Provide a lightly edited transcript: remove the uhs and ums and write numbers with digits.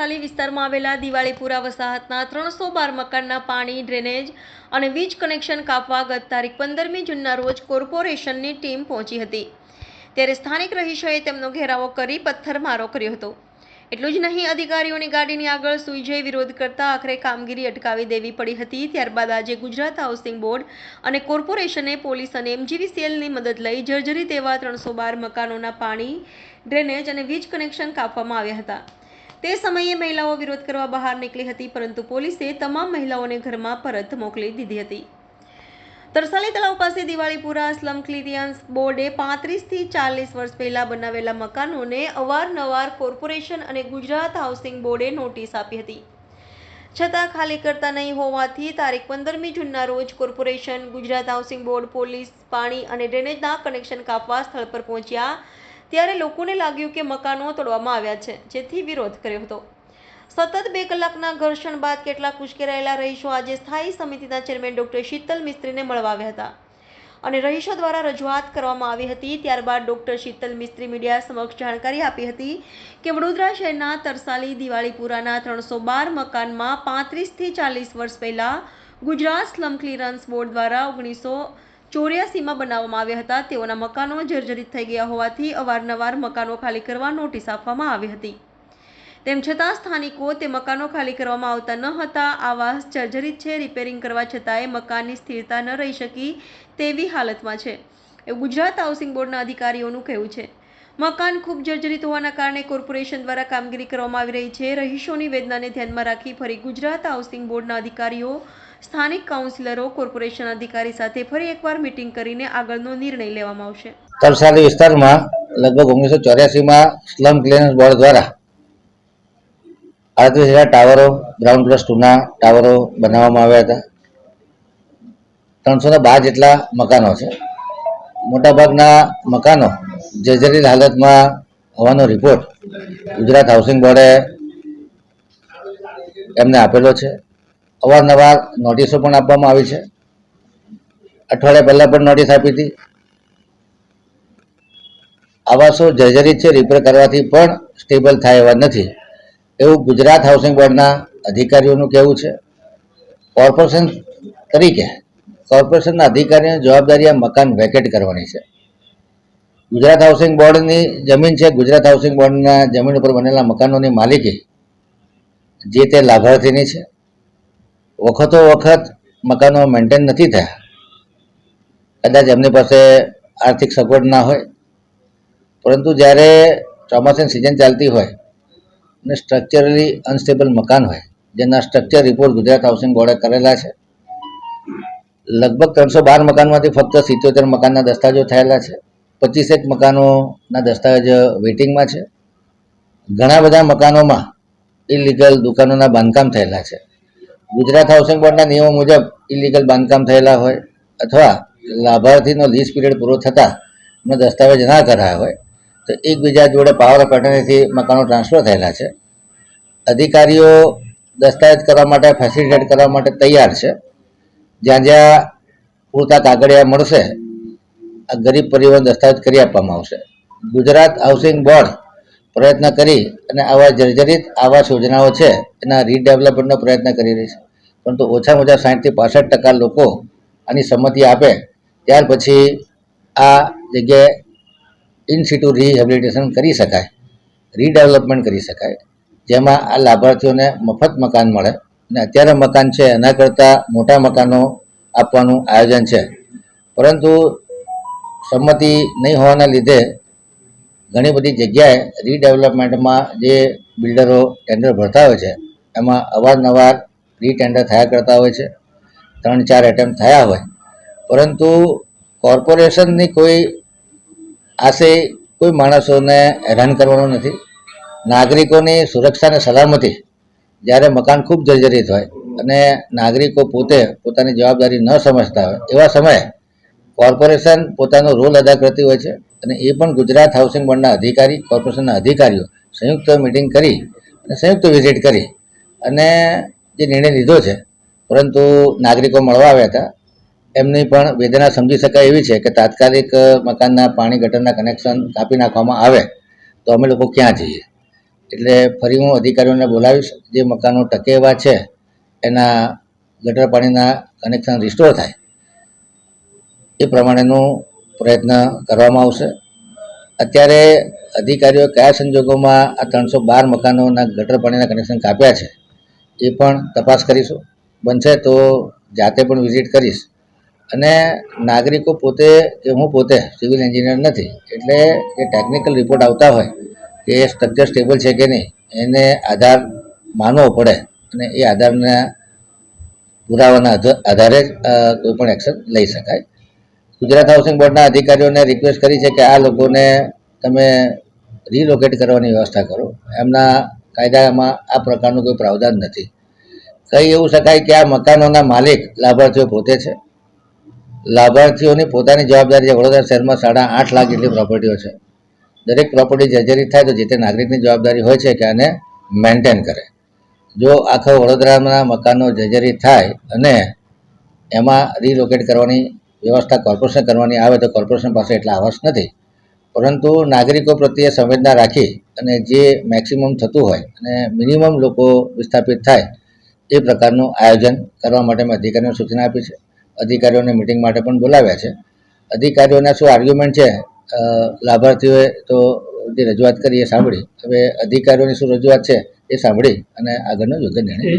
તરસાલી વિસ્તારમાં આવેલા દિવાળીપુરા વસાહતના 312 મકાનના પાણી, ડ્રેનેજ અને વીજ કનેક્શન કાપવા ગત તારીખ 15મી જૂનના રોજ કોર્પોરેશનની ટીમ પહોંચી હતી, ત્યારે સ્થાનિક રહીશોએ તેમનો ઘેરાવો કરી પથ્થરમારો કર્યો હતો। એટલું જ નહીં, અધિકારીઓની ગાડીની આગળ સૂઈ જઈ વિરોધ કરતા આખરે કામગીરી અટકાવી દેવી પડી હતી। ત્યારબાદ આજે ગુજરાત હાઉસિંગ બોર્ડ અને કોર્પોરેશને પોલીસ અને MGVCLની મદદ લઈ જર્જરિત એવા 312 મકાનોના પાણી, ડ્રેનેજ અને વીજ કનેક્શન કાપવામાં આવ્યા હતા। તે સમયે મહિલાઓ વિરોધ કરવા બહાર નીકળી હતી, પરંતુ પોલીસે તમામ મહિલાઓને ઘરમાં પરત મોકલી દીધી હતી। તરસાલી તળાવ પાસે દિવાળીપુરા સ્લમ ક્લિયરન્સ બોર્ડે 35 થી 40 વર્ષ પહેલા બનાવેલા મકાનોને અવારનવાર કોર્પોરેશન અને ગુજરાત હાઉસિંગ બોર્ડે નોટિસ આપી હતી, છતાં ખાલી કરતા નહીં હોવાથી તારીખ 15મી જૂનના રોજ corporation, Gujarat housing board, police, પાણી અને ડ્રેનેજના કનેક્શન કાપવા સ્થળ પર પહોંચ્યા ત્યારે લોકોને લાગ્યું કે મકાનો તોડવામાં આવ્યા છે, જેથી વિરોધ કર્યો હતો। સતત 2 કલાકના ઘર્ષણ બાદ કેટલાક ઉશ્કેરાયેલા રહીશો આજે સ્થાયી સમિતિના ચેરમેન ડોક્ટર શીતલ મિસ્ત્રીને મળવા આવ્યા હતા અને રહીશો દ્વારા રજૂઆત કરવામાં આવી હતી। ત્યારબાદ ડોક્ટર શીતલ મિસ્ત્રી મીડિયા સમક્ષ જાણકારી આપી હતી કે વડોદરા શહેરના તરસાલી દિવાળીપુરાના 312 મકાનમાં 35 થી 40 વર્ષ પહેલા ગુજરાત સ્લમ ક્લિયરન્સ બોર્ડ દ્વારા 1984માં બનાવવામાં આવ્યા હતા। તેઓના મકાનો જર્જરિત થઈ ગયા હોવાથી અવારનવાર મકાનો ખાલી કરવા નોટિસ આપવામાં આવી હતી, તેમ છતાં સ્થાનિકો તે મકાનો ખાલી કરવામાં આવતા ન હતા। આવાસ જર્જરિત છે, રિપેરિંગ કરવા છતાંય મકાનની સ્થિરતા ન રહી શકી તેવી હાલતમાં છે, એવું ગુજરાત હાઉસિંગ બોર્ડના અધિકારીઓનું કહેવું છે। મકાન ખૂબ જર્જરિત હોવાના કારણે કોર્પોરેશન દ્વારા કામગીરી કરવામાં આવી રહી છે। રહીશોની વેદનાને ધ્યાનમાં રાખી ફરી ગુજરાત હાઉસિંગ બોર્ડના અધિકારીઓ, સ્થાનિક કાઉન્સિલરો, કોર્પોરેશન અધિકારી સાથે ફરી એકવાર મીટિંગ કરીને આગળનો નિર્ણય લેવામાં આવશે। તરસાલી વિસ્તારમાં લગભગ 1984માં સ્લમ ક્લિયરન્સ બોર્ડ દ્વારા 38,000 ટાવરો, ગ્રાઉન્ડ પ્લસ 2ના ટાવરો બનાવવામાં આવ્યા હતા। 312 જેટલા મકાનો છે। મોટાભાગના મકાનો જર્જરિત હાલતમાં હોવાનો રિપોર્ટ ગુજરાત હાઉસિંગ બોર્ડે એમને આપેલો છે। અવારનવાર નોટિસો પણ આપવામાં આવી છે। અઠવાડિયા પહેલા પણ નોટિસ આપી હતી। આવાસો જર્જરિત છે, રિપેર કરવાથી પણ સ્ટેબલ થાય એવા નથી એવું ગુજરાત હાઉસિંગ બોર્ડના અધિકારીઓનું કહેવું છે। કોર્પોરેશન તરીકે કોર્પોરેશનના અધિકારીઓની જવાબદારી આ મકાન વેકેટ કરવાની છે। ગુજરાત હાઉસિંગ બોર્ડની જમીન છે। ગુજરાત હાઉસિંગ બોર્ડના જમીન ઉપર બનેલા મકાનોની માલિકી જે તે લાભાર્થીની છે। વખતો વખત મકાનો મેન્ટેન નથી થયા, કદાચ એમની પાસે આર્થિક સગવડ ના હોય, પરંતુ જ્યારે ચોમાસાની સિઝન ચાલતી હોય અને સ્ટ્રક્ચરલી અનસ્ટેબલ મકાન હોય, જેના સ્ટ્રક્ચર રિપોર્ટ ગુજરાત હાઉસિંગ બોર્ડે કરેલા છે, લગભગ 312 મકાનમાંથી ફક્ત 77 મકાનના દસ્તાવેજો થયેલા છે। 25 મકાનોના દસ્તાવેજ વેઇટિંગમાં છે। ઘણા બધા મકાનોમાં ઇલીગલ દુકાનોના બાંધકામ થયેલા છે। ગુજરાત હાઉસિંગ બોર્ડના નિયમો મુજબ ઇલીગલ બાંધકામ થયેલા હોય અથવા લાભાર્થીનો લીઝ પીરિયડ પૂરો થતાં એનો દસ્તાવેજ ના કરાયા હોય તો એકબીજા જોડે પાવર ઓફ એટર્નીથી મકાનો ટ્રાન્સફર થયેલા છે। અધિકારીઓ દસ્તાવેજ કરવા માટે, ફેસિલિટેટ કરવા માટે તૈયાર છે। જ્યાં જ્યાં પૂરતા કાગળિયા મળશે, આ ગરીબ પરિવહન દસ્તાવેજ કરી આપવામાં આવશે। ગુજરાત હાઉસિંગ બોર્ડ પ્રયત્ન કરી અને આવા જર્જરિત આવાસ યોજનાઓ છે એના રીડેવલપમેન્ટનો પ્રયત્ન કરી રહી છે, પરંતુ ઓછામાં ઓછા 60 થી 65% લોકો આની સંમતિ આપે ત્યાર પછી આ જગ્યાએ ઇન સિટુ રિહેબિલિટેશન કરી શકાય, રીડેવલપમેન્ટ કરી શકાય, જેમાં આ લાભાર્થીઓને મફત મકાન મળે અને અત્યારે મકાન છે એના કરતાં મોટા મકાનો આપવાનું આયોજન છે, પરંતુ સંમતિ નહીં હોવાના લીધે ઘણી બધી જગ્યાએ રીડેવલપમેન્ટમાં જે બિલ્ડરો ટેન્ડર ભરતા હોય છે એમાં અવારનવાર રીટેન્ડર થયા કરતા હોય છે। 3-4 એટેમ્પ થયા હોય, પરંતુ કોર્પોરેશનની કોઈ આશય કોઈ માણસોને હેરાન કરવાનો નથી। નાગરિકોની સુરક્ષા અને સલામતી જ્યારે મકાન ખૂબ જર્જરિત હોય અને નાગરિકો પોતે પોતાની જવાબદારી ન સમજતા હોય એવા સમયે કોર્પોરેશન પોતાનો રોલ અદા કરતી હોય છે અને એ પણ ગુજરાત હાઉસિંગ બોર્ડના અધિકારી, કોર્પોરેશનના અધિકારીઓ સંયુક્ત મિટિંગ કરી અને સંયુક્ત વિઝિટ કરી અને જે નિર્ણય લીધો છે, પરંતુ નાગરિકો મળવા આવ્યા હતા, એમની પણ વેદના સમજી શકાય એવી છે કે તાત્કાલિક મકાનના પાણી ગટરના કનેક્શન કાપી નાખવામાં આવે તો અમે લોકો ક્યાં જઈએ। એટલે ફરી હું અધિકારીઓને બોલાવીશ, જે મકાનો ટકે એવા છે એના ગટર પાણીના કનેક્શન રિસ્ટોર થાય એ પ્રમાણેનું પ્રયત્ન કરવામાં આવશે. અત્યારે અધિકારીઓ કયા સંજોગોમાં આ 312 મકાનોના ગટર પાણીના કનેક્શન કાપ્યા છે એ પણ તપાસ કરીશું. બનશે તો જાતે પણ વિઝિટ કરીશ. અને નાગરિકો પોતે કે હું પોતે સિવિલ એન્જિનિયર નથી, એટલે જે ટેકનિકલ રિપોર્ટ આવતા હોય કે એ સ્ટ્રક્ચર સ્ટેબલ છે કે નહીં એને આધાર માનવો પડે, અને એ આધારના પુરાવાના આધારે જ કોઈ પણ એક્શન લઈ શકાય. ગુજરાત હાઉસિંગ બોર્ડના અધિકારીઓને રિક્વેસ્ટ કરી છે કે આ લોકોને તમે રિલોકેટ કરવાની વ્યવસ્થા કરો. એમના કાયદામાં આ પ્રકારનું કોઈ પ્રાવધાન નથી. કહી એવું શકાય કે આ મકાનોના માલિક લાભાર્થીઓ પોતે છે. લાભાર્થીઓની પોતાની જવાબદારી છે. વડોદરા શહેરમાં 8.5 લાખ જેટલી પ્રોપર્ટીઓ છે. દરેક પ્રોપર્ટી જર્જરિત થાય તો જે તે નાગરિકની જવાબદારી હોય છે કે આને મેન્ટેન કરે. જો આખા વડોદરાના મકાનો જર્જરિત થાય અને એમાં રિલોકેટ કરવાની વ્યવસ્થા કોર્પોરેશન કરવાની આવે તો કોર્પોરેશન પાસે એટલા આવાસ નથી. પરંતુ નાગરિકો પ્રત્યે સંવેદના રાખી અને જે મેક્સિમમ થતું હોય અને મિનિમમ લોકો વિસ્થાપિત થાય એ પ્રકારનું આયોજન કરવા માટે મેં અધિકારીઓને સૂચના આપી છે. અધિકારીઓને મિટિંગ માટે પણ બોલાવ્યા છે. અધિકારીઓના શું આર્ગ્યુમેન્ટ છે, લાભાર્થીઓએ તો જે રજૂઆત કરી એ સાંભળી, હવે અધિકારીઓની શું રજૂઆત છે એ સાંભળી અને આગળનો યોગ્ય નિર્ણય